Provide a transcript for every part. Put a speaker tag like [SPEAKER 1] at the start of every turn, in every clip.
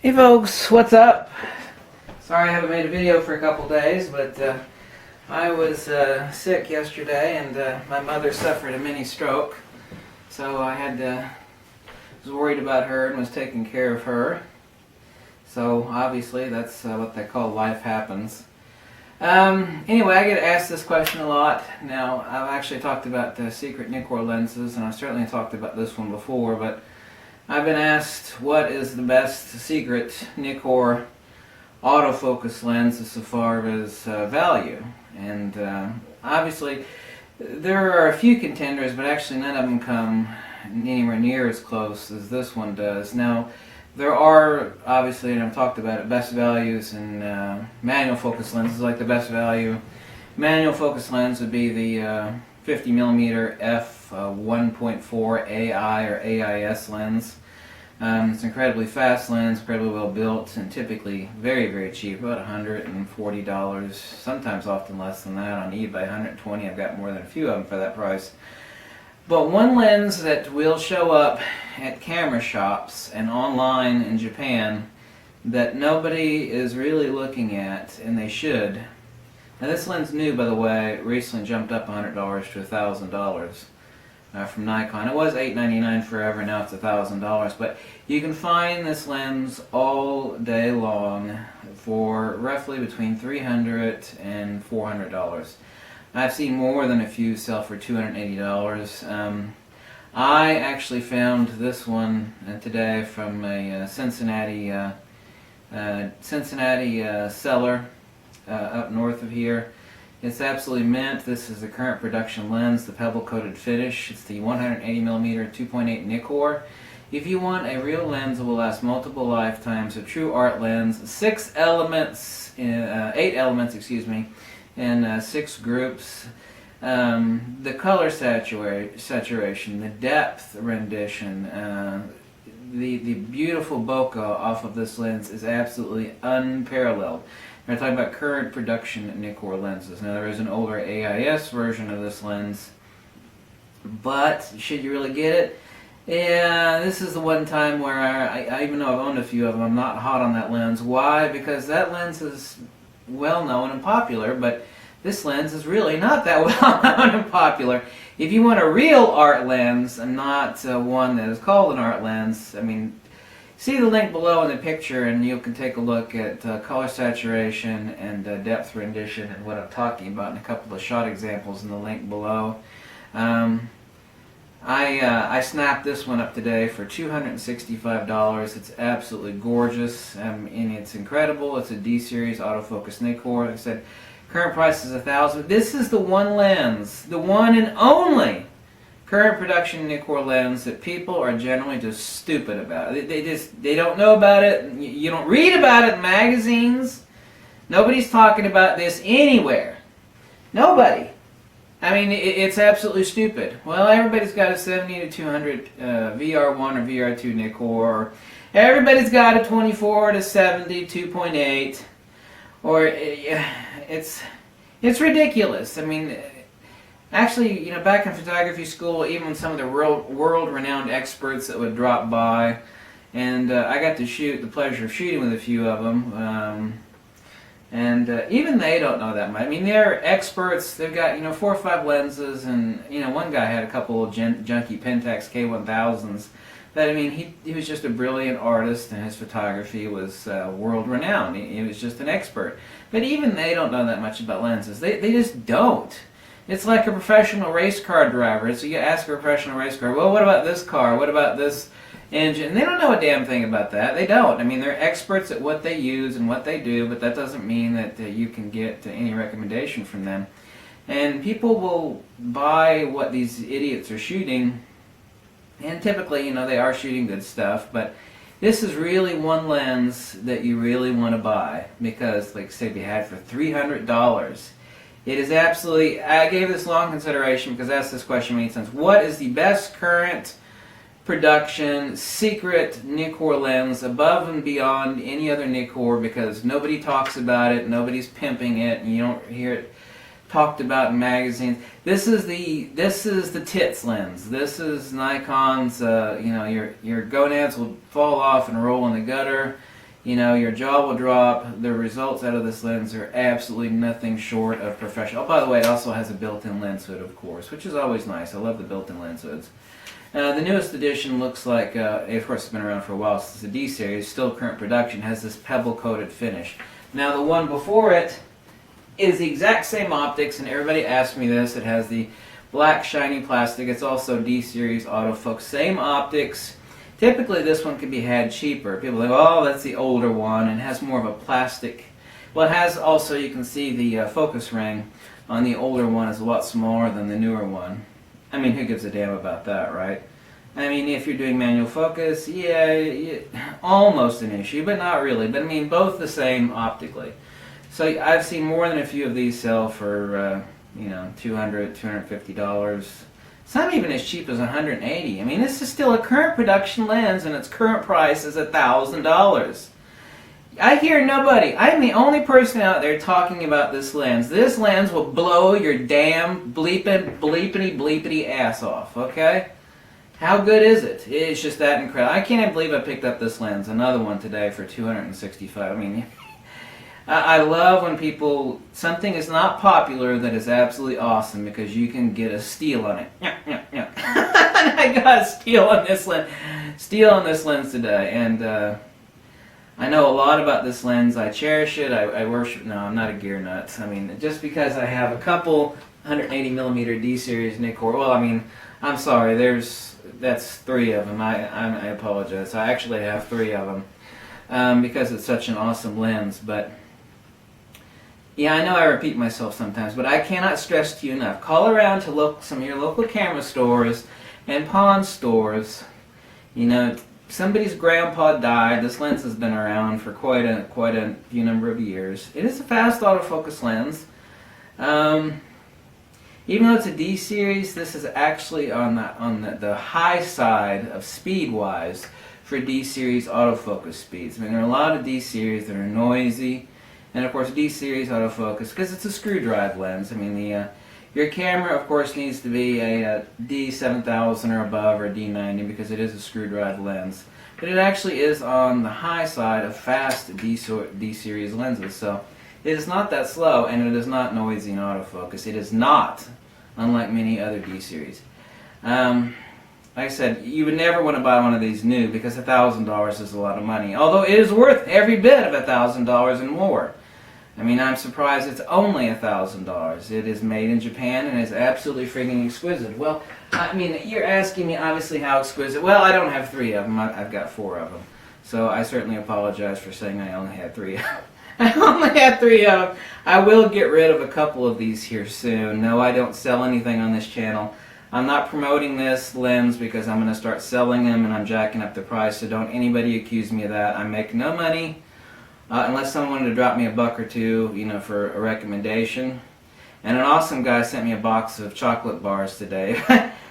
[SPEAKER 1] Hey folks, what's up? Sorry I haven't made a video for a couple days, but I was sick yesterday and my mother suffered a mini stroke. So I was worried about her and was taking care of her. So obviously that's what they call life happens. Anyway, I get asked this question a lot. Now, I've actually talked about the secret Nikkor lenses, and I've certainly talked about this one before, but I've been asked what is the best secret Nikkor autofocus lens so far as value. And obviously there are a few contenders, but actually none of them come anywhere near as close as this one does. Now, there are, obviously, and I've talked about it, best values in manual focus lenses. Like the best value manual focus lens would be the 50mm f 1.4 AI or AIS lens. It's an incredibly fast lens, incredibly well built, and typically very, very cheap, about $140, sometimes often less than that on eBay, $120. I've got more than a few of them for that price. But one lens that will show up at camera shops and online in Japan that nobody is really looking at, and they should. Now this lens new, by the way, recently jumped up $100 to $1,000 from Nikon. It was $899 forever, now it's $1,000. But you can find this lens all day long for roughly between $300 and $400. I've seen more than a few sell for $280. I actually found this one today from a Cincinnati seller up north of here. It's absolutely mint. This is the current production lens, the pebble coated finish. It's the 180mm 2.8 Nikkor. If you want a real lens that will last multiple lifetimes, a true art lens, 8 elements, excuse me, in 6 groups. The color saturation, the depth rendition, the beautiful bokeh off of this lens is absolutely unparalleled. We're talking about current production Nikkor lenses. Now there is an older AIS version of this lens, but should you really get it? Yeah, this is the one time where I even though I've owned a few of them, I'm not hot on that lens. Why? Because that lens is well known and popular, but this lens is really not that well known and popular. If you want a real art lens and not one that is called an art lens, I mean, see the link below in the picture and you can take a look at color saturation and depth rendition and what I'm talking about in a couple of shot examples in the link below. I snapped this one up today for $265. It's absolutely gorgeous, and it's incredible. It's a D-series autofocus Nikkor. Like I said, current price is $1,000. This is the one lens, the one and only current production Nikkor lens that people are generally just stupid about. They don't know about it. You don't read about it in magazines. Nobody's talking about this anywhere. Nobody. I mean, it's absolutely stupid. Well, everybody's got a 70 to 200 VR1 or VR2 Nikkor. Or everybody's got a 24 to 70 2.8. Or it's ridiculous. I mean, actually, back in photography school, even some of the world-renowned experts that would drop by, and I got to the pleasure of shooting with a few of them. And even they don't know that much. I mean, they're experts. They've got 4 or 5 lenses, and one guy had a couple of junky Pentax K1000s. That, I mean, he was just a brilliant artist, and his photography was world-renowned. He was just an expert. But even they don't know that much about lenses. They just don't. It's like a professional race car driver. So you ask a professional race car, well, what about this car? What about this engine? And they don't know a damn thing about that. They don't. I mean, they're experts at what they use and what they do, but that doesn't mean that you can get any recommendation from them. And people will buy what these idiots are shooting, and typically, they are shooting good stuff, but this is really one lens that you really want to buy because, like I said, if you had it for $300, it is absolutely, I gave this long consideration because I asked this question many times. What is the best current production secret Nikkor lens above and beyond any other Nikkor, because nobody talks about it, nobody's pimping it, and you don't hear it talked about in magazines. This is the tits lens. This is Nikon's. Your gonads will fall off and roll in the gutter. you know, your jaw will drop. The results out of this lens are absolutely nothing short of professional. Oh, by the way, it also has a built-in lens hood, of course, which is always nice. I love the built-in lens hoods. The newest edition looks like, of course it's been around for a while, since the D series, still current production, has this pebble-coated finish. Now the one before it is the exact same optics, and everybody asks me this. It has the black shiny plastic. It's also D series autofocus, same optics. Typically this one could be had cheaper. People think, oh, that's the older one, and it has more of a plastic. Well, it has also, you can see the focus ring on the older one is a lot smaller than the newer one. I mean, who gives a damn about that, right? I mean, if you're doing manual focus, yeah, almost an issue, but not really. But I mean, both the same optically. So I've seen more than a few of these sell for, you know, $200, $250. Some even as cheap as $180. I mean, this is still a current production lens, and its current price is $1,000. I hear nobody. I'm the only person out there talking about this lens. This lens will blow your damn bleepity ass off, okay? How good is it? It's just that incredible. I can't even believe I picked up this lens, another one today for $265. I mean, I love when something is not popular that is absolutely awesome, because you can get a steal on it. I got a steal on this lens today, and I know a lot about this lens. I cherish it. I worship. No, I'm not a gear nut. I mean, just because I have a couple 180mm D series Nikkor. Well, I mean, I'm sorry. That's 3 of them. I apologize. I actually have 3 of them because it's such an awesome lens. But yeah, I know I repeat myself sometimes, but I cannot stress to you enough. Call around to some of your local camera stores and pawn stores. You know, somebody's grandpa died. This lens has been around for quite a few number of years. It is a fast autofocus lens. Even though it's a D series, this is actually on the high side of speed-wise for D series autofocus speeds. I mean, there are a lot of D series that are noisy, and of course D series autofocus, because it's a screw drive lens. I mean, your camera, of course, needs to be a D7000 or above, or a D90, because it is a screw drive lens. But it actually is on the high side of fast D series lenses, so it is not that slow, and it is not noisy in autofocus. It is not, unlike many other D series. Like I said, you would never want to buy one of these new, because $1,000 is a lot of money. Although it is worth every bit of $1,000 and more. I mean, I'm surprised it's only $1,000. It is made in Japan and is absolutely freaking exquisite. Well, I mean, you're asking me obviously how exquisite. Well, I don't have 3 of them. I've got 4 of them. So I certainly apologize for saying I only had 3 of them. I only had 3 of them. I will get rid of a couple of these here soon. No, I don't sell anything on this channel. I'm not promoting this lens because I'm going to start selling them and I'm jacking up the price. So don't anybody accuse me of that. I make no money. Unless someone wanted to drop me a buck or two, you know, for a recommendation. And an awesome guy sent me a box of chocolate bars today.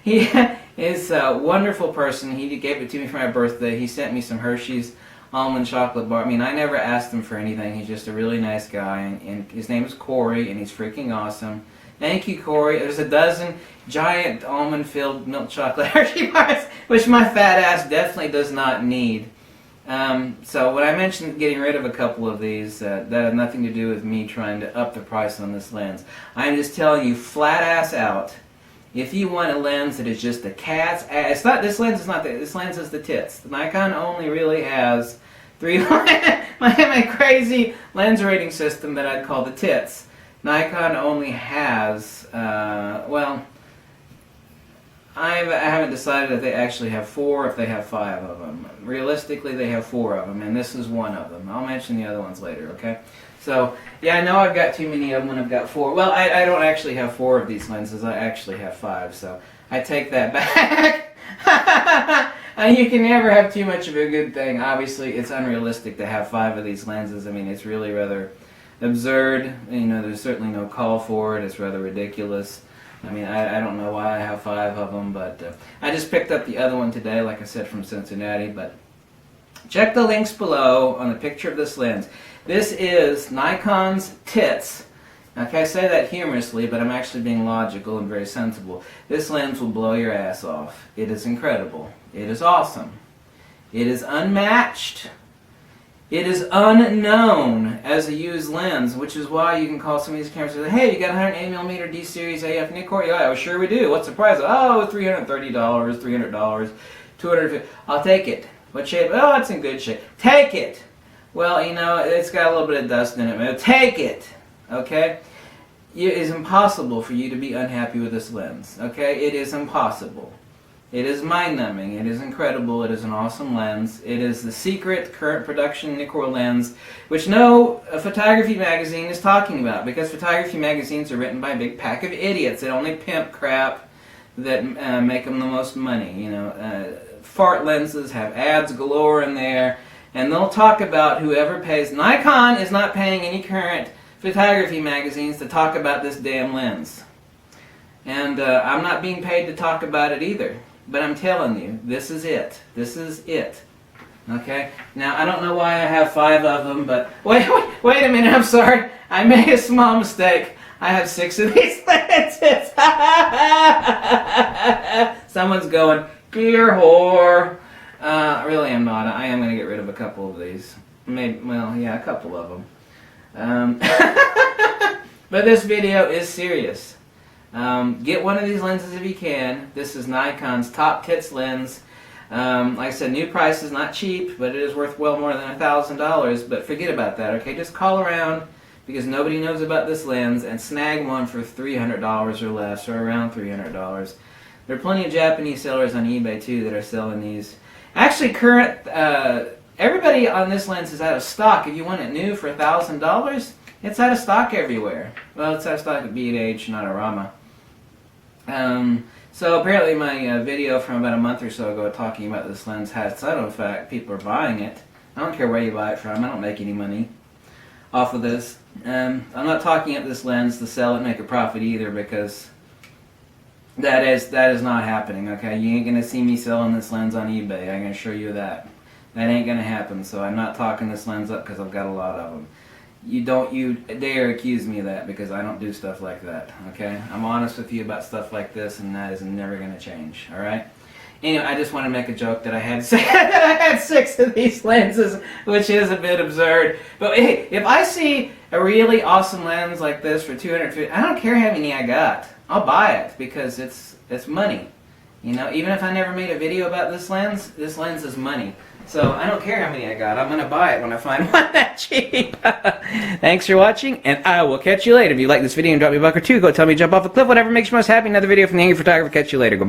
[SPEAKER 1] He is a wonderful person. He gave it to me for my birthday. He sent me some Hershey's almond chocolate bar. I mean, I never asked him for anything. He's just a really nice guy, and his name is Corey, and he's freaking awesome. Thank you, Corey. There's a dozen giant almond-filled milk chocolate Hershey bars, which my fat ass definitely does not need. So when I mentioned getting rid of a couple of these, that had nothing to do with me trying to up the price on this lens. I'm just telling you flat ass out, if you want a lens that is just the cat's ass, it's not, this lens is not this lens is the tits. The Nikon only really has 3, my crazy lens rating system that I'd call the tits. Nikon only has, well, I haven't decided if they actually have 4 or if they have 5 of them. Realistically, they have 4 of them, and this is one of them. I'll mention the other ones later, okay? So, yeah, I know I've got too many of them when I've got 4. Well, I don't actually have 4 of these lenses. I actually have 5, so I take that back. You can never have too much of a good thing. Obviously, it's unrealistic to have 5 of these lenses. I mean, it's really rather absurd. You know, there's certainly no call for it. It's rather ridiculous. I mean, I don't know why I have 5 of them, but I just picked up the other one today, like I said, from Cincinnati. But check the links below on the picture of this lens. This is Nikon's tits. Okay, I say that humorously, but I'm actually being logical and very sensible. This lens will blow your ass off. It is incredible. It is awesome. It is unmatched. It is unknown as a used lens, which is why you can call some of these cameras and say, hey, you got 180mm D series AF Nikkor? Yeah, well, sure we do. What's the price? Oh, $330, $300, $250. I'll take it. What shape? Oh, it's in good shape. Take it. Well, you know, it's got a little bit of dust in it, man. Take it. Okay? It is impossible for you to be unhappy with this lens. Okay? It is impossible. It is mind-numbing. It is incredible. It is an awesome lens. It is the secret current production Nikkor lens, which no photography magazine is talking about, because photography magazines are written by a big pack of idiots that only pimp crap that make them the most money. You know, fart lenses have ads galore in there, and they'll talk about whoever pays. Nikon is not paying any current photography magazines to talk about this damn lens. And I'm not being paid to talk about it either. But I'm telling you, this is it. This is it. Okay? Now, I don't know why I have 5 of them, but... Wait a minute, I'm sorry. I made a small mistake. I have 6 of these lenses. Someone's going, dear whore. Really, I'm not. I am going to get rid of a couple of these. Maybe, well, yeah, a couple of them. But this video is serious. Get one of these lenses if you can. This is Nikon's top tits lens. Like I said, new price is not cheap, but it is worth well more than $1,000. But forget about that, okay? Just call around, because nobody knows about this lens, and snag one for $300 or less, or around $300. There are plenty of Japanese sellers on eBay too that are selling these. Actually, everybody on this lens is out of stock. If you want it new for $1,000, it's out of stock everywhere. Well, it's out of stock at B&H, not Arama. So apparently my video from about a month or so ago talking about this lens had subtle effect. People are buying it. I don't care where you buy it from. I don't make any money off of this. I'm not talking up this lens to sell it and make a profit either, because that is not happening. Okay, you ain't gonna see me selling this lens on eBay. I can assure you that. That ain't gonna happen. So I'm not talking this lens up because I've got a lot of them. You dare accuse me of that, because I don't do stuff like that, okay? I'm honest with you about stuff like this, and that is never going to change, alright? Anyway, I just want to make a joke that I had 6 of these lenses, which is a bit absurd. But hey, if I see a really awesome lens like this for $250, I don't care how many I got. I'll buy it, because it's money. You know, even if I never made a video about this lens is money. So I don't care how many I got. I'm going to buy it when I find one that cheap. Thanks for watching, and I will catch you later. If you like this video and drop me a buck or two, go tell me to jump off a cliff, whatever makes you most happy. Another video from the Angry Photographer. Catch you later. Goodbye.